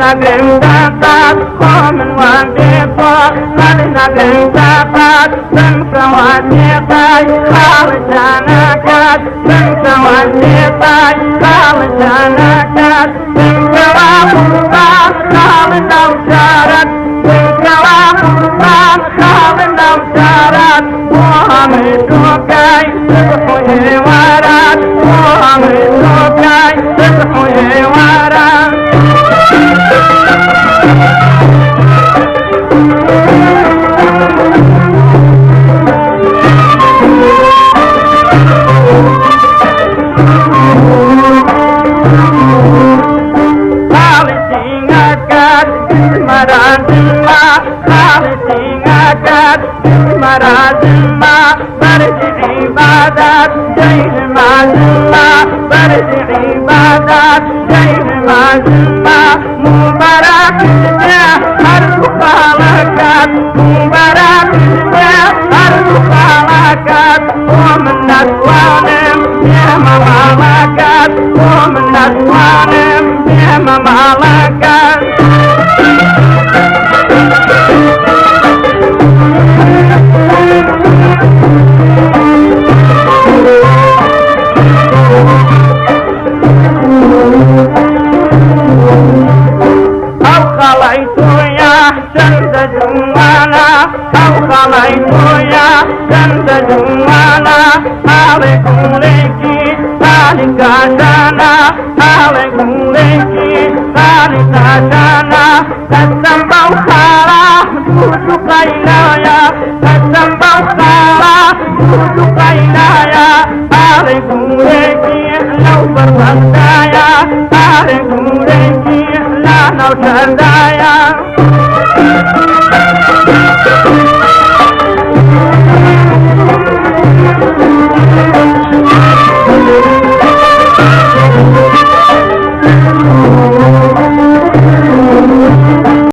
نبي تاقات ومن وانتقال خلي نبي تاقات بنت وانتقال خالجانا كات بنت وانتقال خالجانا كات بنت وانتقال خالد وشارت بنت وانتقال خالد وشارت وحمد وكاي صبحي ورات وحمد وكاي صبحي ورات برجع عبادات جيل ما زلنا برجع عبادات جيل ما زلنا مبارك الجاه الخالقات مبارك الجاه الخالقات ومن أسوانم يا ممالكات ومن أسوانم يا ممالكات خليت يا شمس جمالا عليكم ليكي ذلك عشانا عليكم ليكي ذلك عشانا تسمى الخارا دوشك إليا تسمى الخارا دوشك إليا عليكم ليكي لو برغدايا عليكم ليكي لا نوشدايا